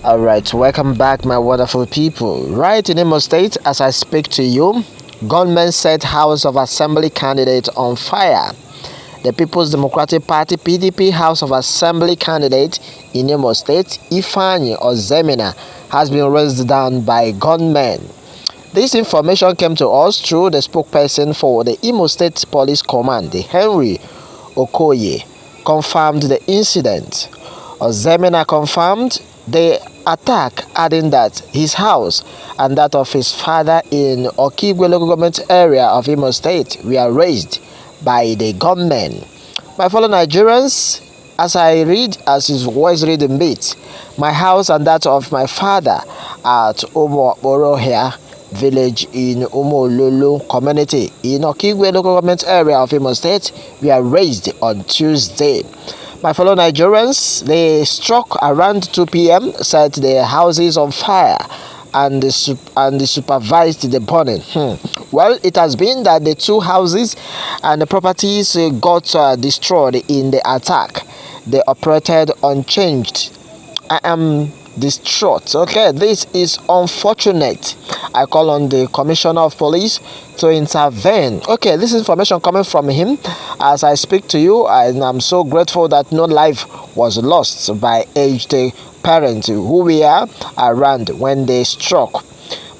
All right, welcome back, my wonderful people. Right in Imo State, as I speak to you, gunmen set House of Assembly candidate on fire. The People's Democratic Party (PDP) House of Assembly candidate in Imo State, Ifeanyi Ozemina, has been razed down by gunmen. This information came to us through the spokesperson for the Imo State Police Command, Henry Okoye, confirmed the incident. Ozemina confirmed the attack, adding that his house and that of his father in Okigwe local government area of Imo State were razed by the gunmen. My fellow Nigerians, as his voice reading beat, my house and that of my father at Omo village in Umolulu community in Okigwe local government area of Imo State were razed on Tuesday. My fellow Nigerians, they struck around 2 p.m., set their houses on fire and supervised the burning. Well, it has been that the two houses and the properties got destroyed in the attack. They operated unchanged. I am distraught. Okay, this is unfortunate. I call on the Commissioner of Police to intervene. Okay, this information coming from him as I speak to you, and I'm so grateful that no life was lost by aged parents who were around when they struck.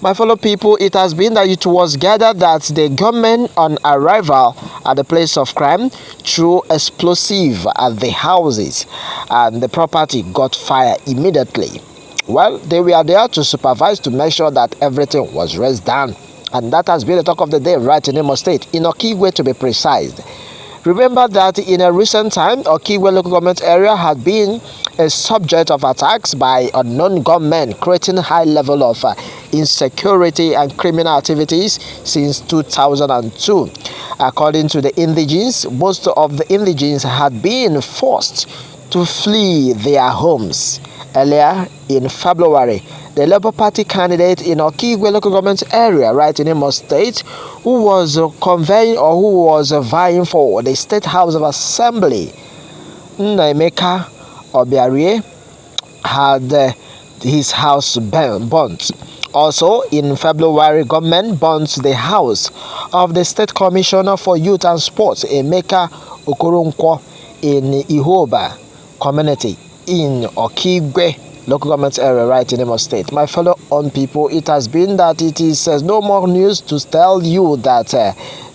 My fellow people, it has been that it was gathered that the gunmen on arrival at the place of crime threw explosive at the houses and the property got fire immediately. Well, they were there to supervise to make sure that everything was razed down. And that has been the talk of the day right in Imo State, in Okigwe to be precise. Remember that in a recent time, Okigwe local government area had been a subject of attacks by unknown gunmen, creating high level of insecurity and criminal activities since 2002. According to the indigenes, most of the indigenes had been forced to flee their homes. Earlier in February, the Labour Party candidate in Okigwe local government area right in Imo State, who was vying for the State House of Assembly, Nnaemeka Obiarie, had his house burnt. Also in February, government burnt the house of the State Commissioner for Youth and Sports, Emeka Okoronkwo, in Ihoba community in Okigwe local government area right in Imo State. My fellow own people, it has been that it is no more news to tell you that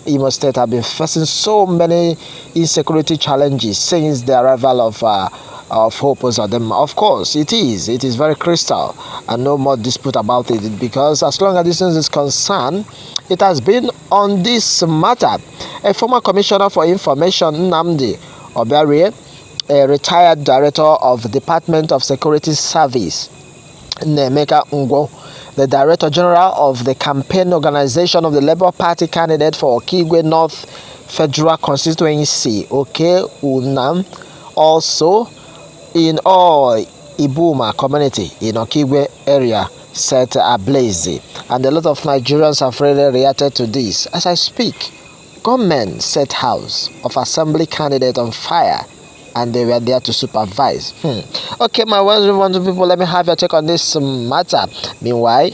Imo State have been facing so many insecurity challenges since the arrival of Hope Uzodinma. Of course, it is very crystal and no more dispute about it, because as long as this is concerned, it has been on this matter. A former commissioner for information, Nnamdi Obiarie, a retired director of the Department of Security Service, Nnaemeka Ngwo, the Director General of the campaign organization of the Labour Party candidate for Okigwe North Federal Constituency, Unam, also in all Ibuma community in Okigwe area set ablaze. And a lot of Nigerians have really reacted to this. As I speak, gunmen set House of Assembly candidate on fire, and they were there to supervise. Okay, my wonderful people, let me have your take on this matter. Meanwhile,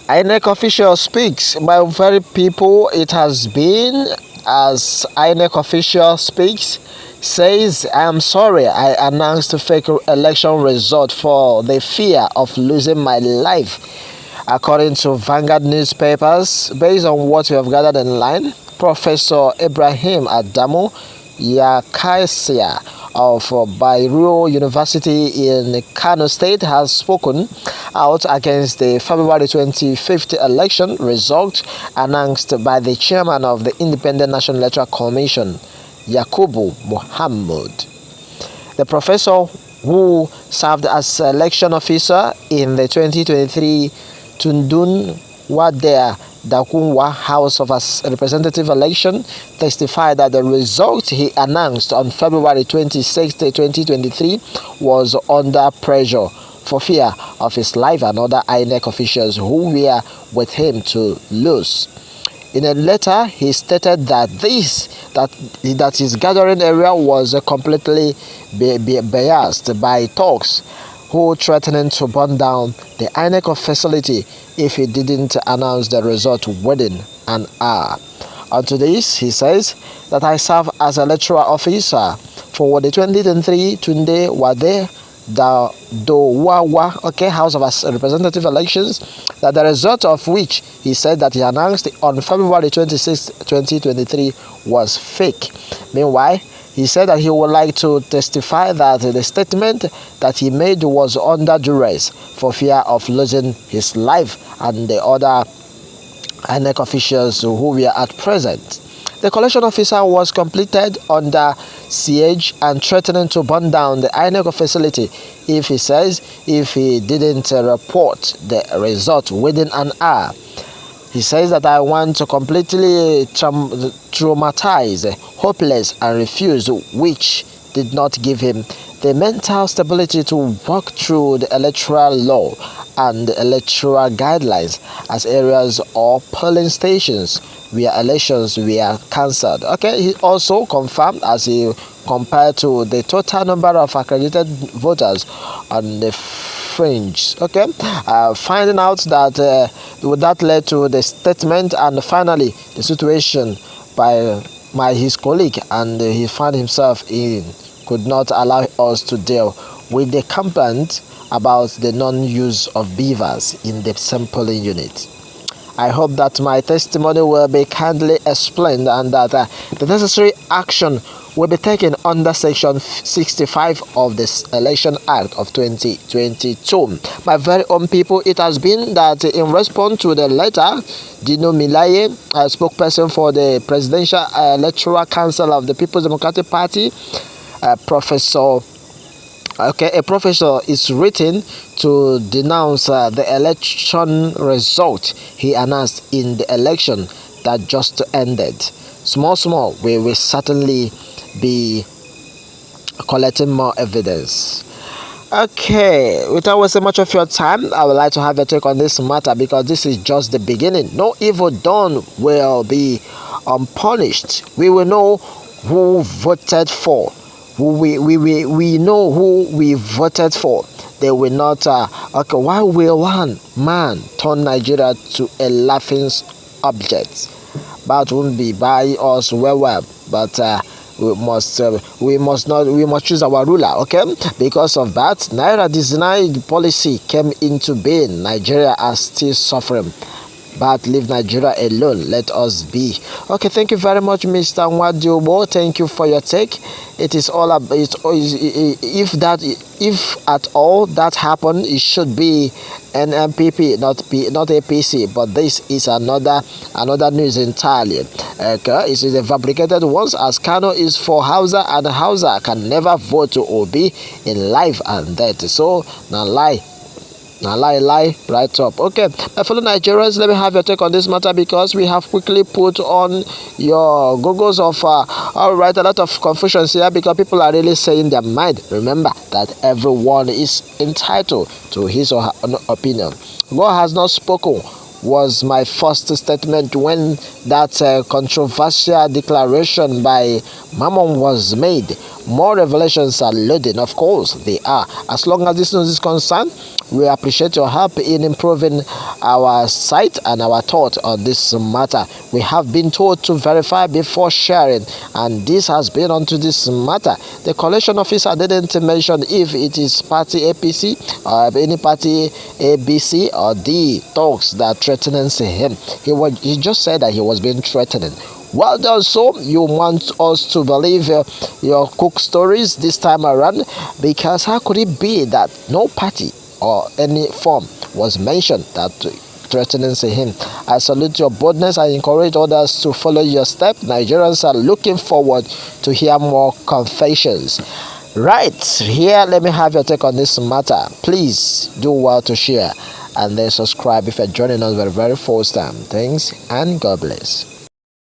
INEC official speaks. My very people, it has been as INEC official speaks, says, I am sorry I announced a fake election result for the fear of losing my life. According to Vanguard newspapers, based on what we have gathered in line, Professor Ibrahim Adamu Yakaisia of Bayero University in Kano State has spoken out against the February 25th election result announced by the chairman of the Independent National Electoral Commission, Yakubu Muhammad. The professor, who served as election officer in the 2023 Tundun Wadea Dakunwa House of Representative election, testified that the result he announced on February 26, 2023 was under pressure for fear of his life and other INEC officials who were with him to lose. In a letter, he stated that his gathering area was completely biased by thugs who threatened to burn down the INEC facility if he didn't announce the result within an hour. Onto this, he says that I serve as a electoral officer for the 2023 Tunde Wade Dowawa House of Representative elections, that the result of which he said that he announced on February 26, 2023 was fake. Meanwhile, he said that he would like to testify that the statement that he made was under duress for fear of losing his life and the other INEC officials who were at present. The collection officer was completed under siege and threatening to burn down the INEC facility if he didn't report the result within an hour. He says that I want to completely traumatize, hopeless, and refuse, which did not give him the mental stability to walk through the electoral law and the electoral guidelines as areas or polling stations where elections were cancelled. He also confirmed, as he compared to the total number of accredited voters on the fringe. Finding out that that led to the statement and finally the situation by his colleague, and he found himself in could not allow us to deal with the complaint about the non-use of beavers in the sampling unit. I hope that my testimony will be kindly explained and that the necessary action will be taken under Section 65 of the Election Act of 2022. My very own people, it has been that in response to the letter, Dino Milaye, a spokesperson for the Presidential Electoral Council of the People's Democratic Party, a professor is written to denounce the election result he announced in the election that just ended. Small, we will certainly be collecting more evidence. Without wasting much of your time, I would like to have a take on this matter because this is just the beginning. No evil done will be unpunished. We will know who voted for. We know who we voted for. They will not. Why will one man turn Nigeria to a laughing object? That won't be by us well. But we must choose our ruler. Because of that, Naira denied policy came into being. Nigeria are still suffering. But leave Nigeria alone. Let us be. Thank you very much, Mr. Nwadiobo. Thank you for your take. It is all about if at all that happened, it should be an MPP, not APC. But this is another news entirely. It is a fabricated ones, as Kano is for Hausa, and Hausa can never vote to Obi in life and death. So now lie right up. My fellow Nigerians, let me have your take on this matter because we have quickly put on your goggles of a lot of confusion here because people are really saying their mind. Remember that everyone is entitled to his or her own opinion. God has not spoken was my first statement when that controversial declaration by Mammon was made. More revelations are loading, of course they are. As long as this news is concerned, we appreciate your help in improving our sight and our thought on this matter. We have been told to verify before sharing, and this has been onto this matter. The collection officer didn't mention if it is party APC or any party ABC or D talks that threatens him. He just said that he was being threatened. Well done. So you want us to believe your cook stories this time around, because how could it be that no party or any form was mentioned that threatens him? I salute your boldness. I encourage others to follow your step. Nigerians are looking forward to hear more confessions. Right here, let me have your take on this matter. Please do well to share and then subscribe if you're joining us for the very first time. Thanks and God bless.